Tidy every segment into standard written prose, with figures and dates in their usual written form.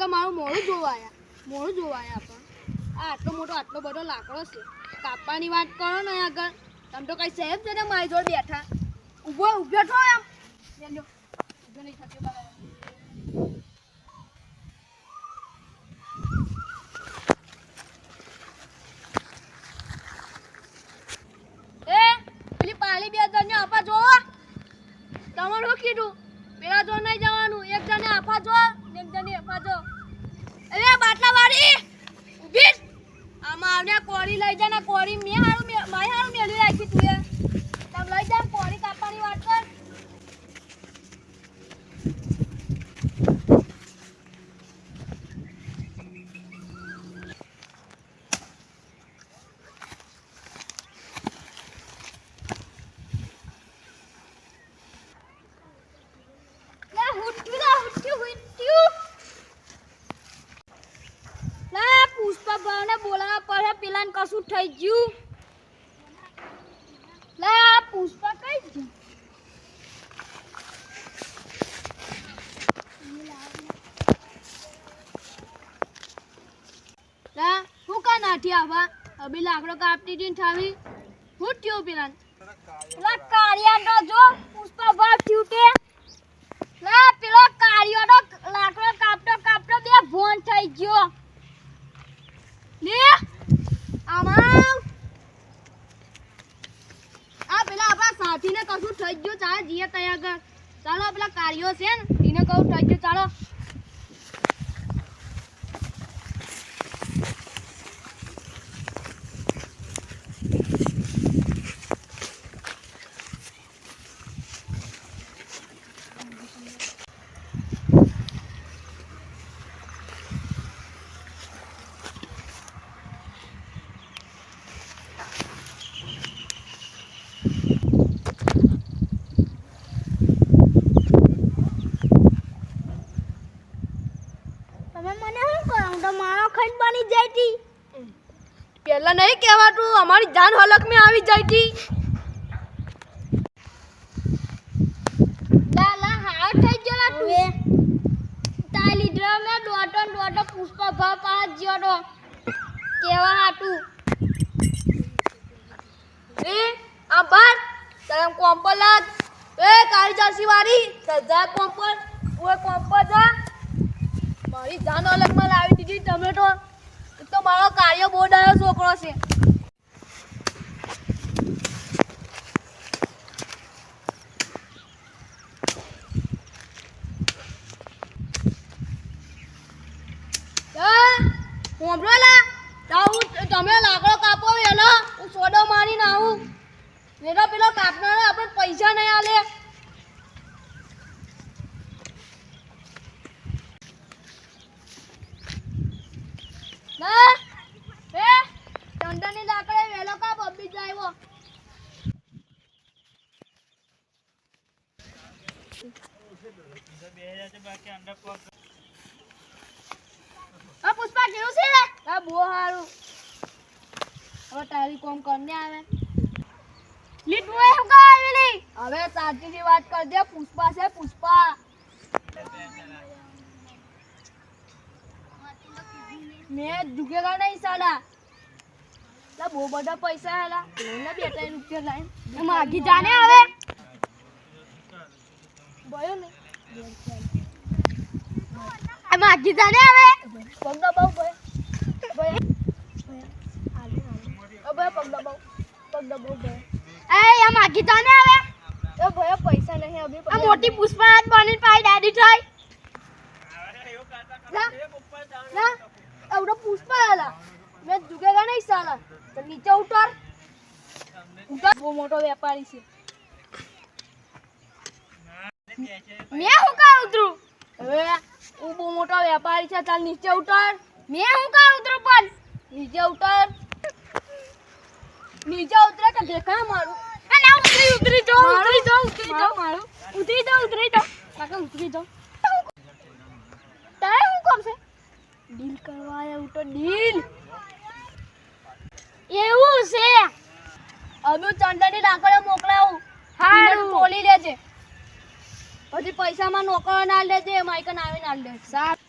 આગળ મારું મોડું જોવાયા પણ આ આટલો બધો લાકડો છે કાપવાની વાત કરો ને આગળ તમે તો કઈ સાહેબ છે ને મારી જોડે બેઠા ઊભો છો એમ ઊભો નહીં થતી બરાબર પેલી પાલી બે જણને આપા જો તમારે શું કીધું પેલા જો નહીં જવાનું એક જણે આપા જો એક જણે આપા જો અરે બાટલા વાળી ઊભી આમાં આવને કોરી લઈ જા ને કોરી મારી હારું મેલી રાખી તું એ તમ લઈ જા કોરી કાપવાની વાત કર કશું થઈ ગયું લા પુષ્પા કઈ ગયું લા હું કા નાઠી આવા અબી લાકડો કાપતી દીન થાવી હું થયો પેલા લા કાળિયા તો જો પુષ્પા ભાગ થયું તે લા પેલો કાળિયો તો લાકડો કાપતો બે ભોન થઈ ગયો લે આમાં આ પેલા આપણા સાથીને કશું થઈ ગયું ચાલ જીએ તૈયાર કર ચાલો પેલા કાર્યો છે ને એને કહું થઈ ગયું ચાલો પેલા નહીં કહેવાતું અમારી જાન હલક में આવી જાય તી લા હાર થઈ ગયો તું તાલી ડ્રમ મે ડોટો પુષ્પા ભા પાસ જ્યો કેવા હાટું એ આ બાર તરમ કોમ્પલાત એ કાળી જાસી વાળી સજા કોમ્પલ ઓય કોમ્પલ જા મારી જાન હલક માં લાવી દીધી તમે તો મારો કાર્ય બહુ ડાયો છોકરો છે તમે લાકડો કાપો વેલો હું સોડો મારીને આવું વેલો પેલો કાપનારો આપણે પૈસા નહીં આલે ના હે ટંડની લાકડે વેલો કા બબ્બી જાયવો આ પુષ્પા કેવું છે આ બહુ સારું હવે તારી કોમ કરને આવે લીટુ એ હું કા આવેલી હવે સાચી વાત કર દે પુષ્પા છે પુષ્પા मैं झुकेगा नहीं साला ला बહુ બધા પૈસા હેલા લઈને બેટા રૂપિયા લાઈન માગી જાને હવે બોયો ને આ માગી જાને હવે પગડા બહુ બોય બોય હવે પગડા બહુ બોય એ આ માગી જાને હવે એ બોય પૈસા નહીં અભી આ મોટી પુષ્પા હાથ બની પાઈ દાદી થાય ના एवढं पुष्पा आला मैं झुकेगा नहीं साला तो नीचे उतर वो मोटो व्यापारी से मैं हूं का उतरू હવે वो बो मोटो व्यापारी છે ચાલ નીચે ઉતર मैं हूं का उतरू પણ નીચે ઉતર કે દેખા મારું આ ના ઉતરી જાઓ મારું ઉતરી જાઓ કાકા ઉતરી જાઓ તારે હું કોમ છે ડીલ કરવાયા ઉતો ડીલ એવું છે અમે ચંદની લાકડે મોકલાવું હારું બોલી લેજે પછી પૈસામાં નોકર ના લેજે માઈક ના આવી ના લે સાહેબ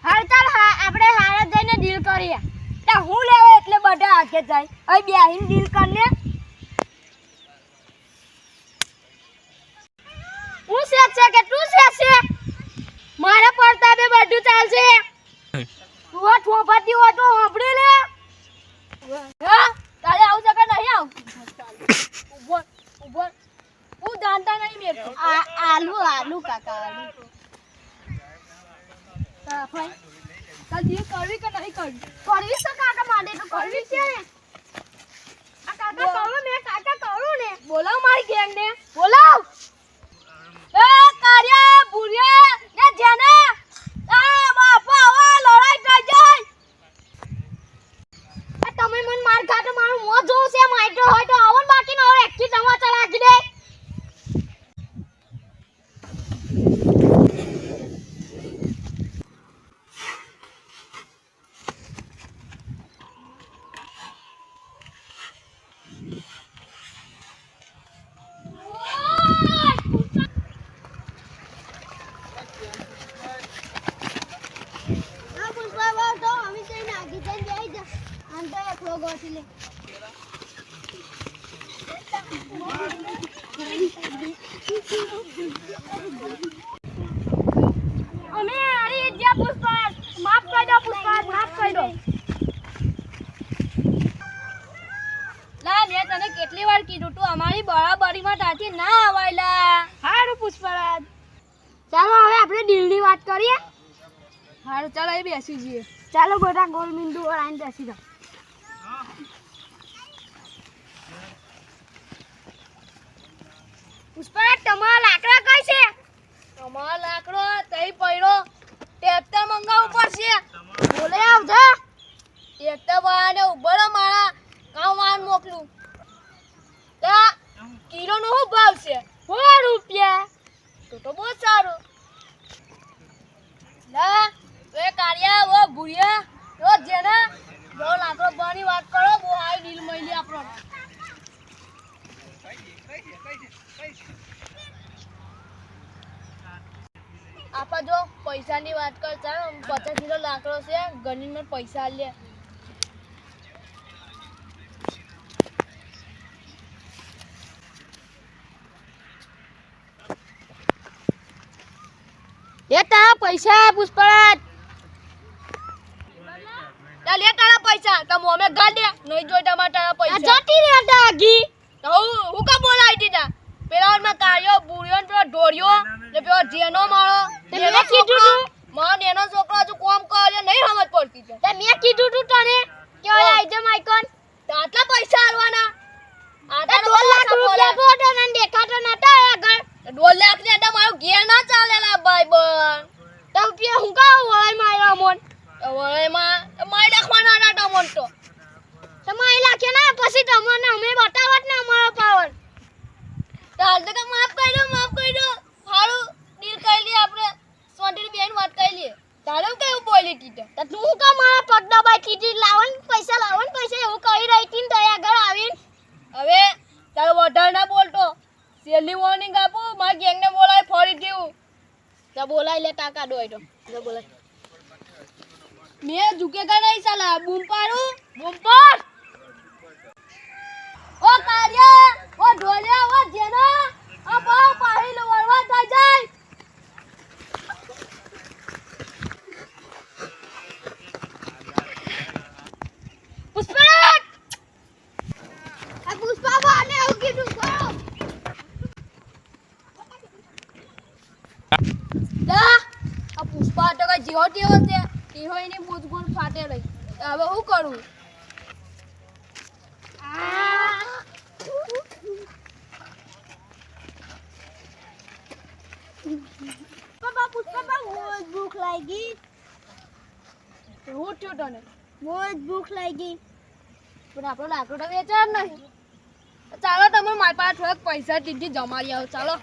હાલ ચાલ આપણે હારે જઈને ડીલ કરીએ. તે હું લેવા એટલે બધા હાથે જાય. હવે બેહીને ડીલ કરને. હું સેટ છે કે તું સેટ છે? મારા પરતાબે બધું ચાલશે. તું આ ઠોપતી હો તો સાંભળી લે. હા તારે આવું છે કે નહીં આવું? ઉભો ઉભો હું જાણતા નહીં મેં. આલુ કાકા આલુ. ભાઈ તાર ડીલ કરવી કે નહીં કરવી? કરવી છે કાકા, મારે તો કરવી છે ને. આ કાકા કહું ને, કાકા કહું ને. બોલાવ મારી ગેંગ ને, બોલાવ. એ કારિયા ભૂરિયા ને જેના આ બાપા આવા લડાઈ થઈ જાય. આ તમે મન માર ખાતો મારું મોં જોઉં છે. માઈટો હોય તો આવન, બાકી ન હોય એકથી તમાચા રાખી દે. અમે આરી જ્યાં પુષ્પા માફ કરી દો, પુષ્પા માફ કરી દો. લા મેં તને કેટલી વાર કીધું તું અમારી બરાબરીમાં તાથી ના આવાયલા. હારું પુષ્પરાજ, ચાલો હવે આપણે ડીલની વાત કરીએ. હારું ચાલો એ બેસી જઈએ. ચાલો બધા ગોલ બિંદુ આવીને બેસી જાઓ. પુષ્પરાજ તમારા લાકડા કઈ છે? તમારા લાકડો તઈ પડ્યો. ટ્રેક્ટર મંગાવવું પડશે. બોલે આવજો. ટ્રેક્ટર વાળાને ઉભરો મારા કામ વાહન મોકલું. તા કિલોનો શું ભાવ છે? 100 રૂપિયા. તો બહુ સારું. લા એ કારિયા ઓ ભૂરિયા ઓ જેના જો લાકડો બની વાત કરો. બહુ હાઈ ડીલ મળી આપણો. આપા જો પૈસાની વાત કર ચાલ. 50 કિલો લાકડો છે, ગણીને પૈસા લે. એ તારા પૈસા પુષ્પરાજ. લે તારા પૈસા તો મોમે ગાડે નહીં જોઈ તારા પૈસા. જતી રે ડાગી. તો હું કા બોલાઈ દીધા? પેલા માં કાયો બુરિયો પેલો ઢોરિયો ને પેલો જેનો માળો. તે મેં કીધું તું માન એનો છોકરો હજુ કામ કરે નહીં સમજ પડતી છે. તે મેં કીધું તું તને કે ઓય આઈ જા માઈકોન. તો આટલા પૈસા આલવાના. આટલા 2 લાખ રૂપિયા ફોટો ને દેખાતો નતા આગળ. 2 લાખ ની આડા મારું ઘેર ના ચાલેલા ભાઈ બન. તો રૂપિયા હું કા વળાઈ માર્યા મોન? વળાઈ માં માઈ રાખવાના આડા મોન તો. તમાઈ લાખે ના પછી તમને અમે બતાવત ને અમારો પાવર. ચાલ તો માફ કરી દો, માફ કરી દો. હારું ડીલ કરી લે આપણે. સોંટીની બેન વાત કરી લે. તારે કેવું બોલી તીતે? તો તું કા મારા પગ દબાઈ કીધી લાવન પૈસા એવું કહી રહી તી ને તઈ આગળ આવીને. હવે તારો વધારે ના બોલતો. સેલી વોર્નિંગ આપું. મારા ગેંગને બોલાય ફરી દેવું. તો બોલાય લે કાકા ડોય તો. જો બોલાય. મેં ઝુકેગા નહીં સાલા. બૂમ પાડું. બૂમ પાડ. ઓ કારિયા ઓ ઢોલિયા ઓ જેના આ બહુ પાહી વળવા થઈ જાય. પુષ્પરાજ આ પુષ્પા બાને આવું કીધું કરો. લા આ પુષ્પા તો કઈ જીવો ટીવો છે. ટીહોઈની બૂજગુણ ફાટે રહી. હવે હું કરું? ભૂખ લાગી. હું થયું તને? બહુ ભૂખ લાગી. પણ આપણો લાકડો તો વેચાર નહીં. ચાલો તમે મારી પાસે થોડાક પૈસા દીધી જમાડી આવો. ચાલો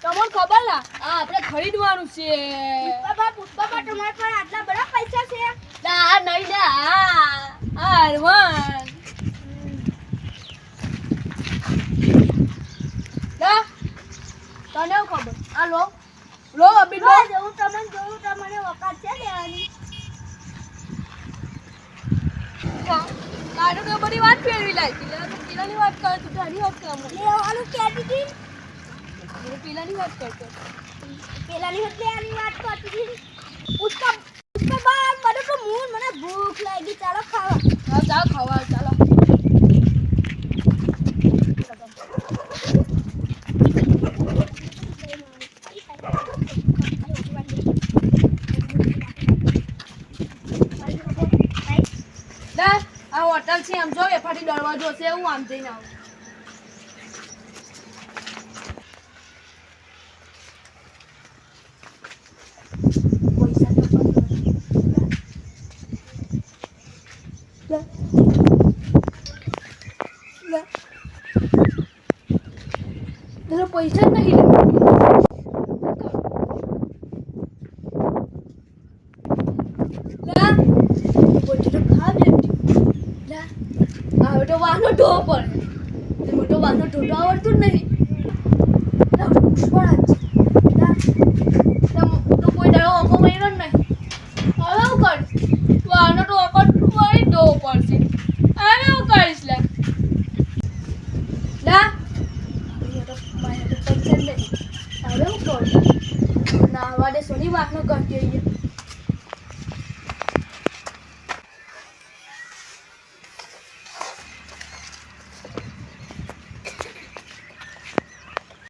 તમને ખબર આ આપણે ખરીદવાનું છે પુષ્પા તમારા પર આટલા બધા પૈસા છે ના નહીં ના આરવન ના તને ખબર આ લો અભી લો જોઉં તમને વકાત છે લેવાની તારું તો બધી વાત ફેરવી લાગી પેલાની વાત કર તું તારી વાત કર લેવાનું કહેતી હતી હું પેલાની વાત કરતો પેલાની આની વાત કરતી હતી उसका बाप મને તો મને ભૂખ લાગી ચાલો ખાવા ચાલો ખાવા ચાલો આ હોટલ છે આમ જો વેફાટી દરવાજો છે હું આમ જઈને આવું પૈસા નહીં તો વાનો ઢો પડે મોટો વાનો ઢોટો આવડતું જ નહીં તો કોઈ દાડો ઓકો મહિનો જ નહીં હવે હું કરીશ વાનો તો ઓકો વળી ઢો પડશે હવે હું કરીશ લે પૈસા જ નહીં હવે હું કરું ના આવા દે સોની વાતનો કરતી હોઈએ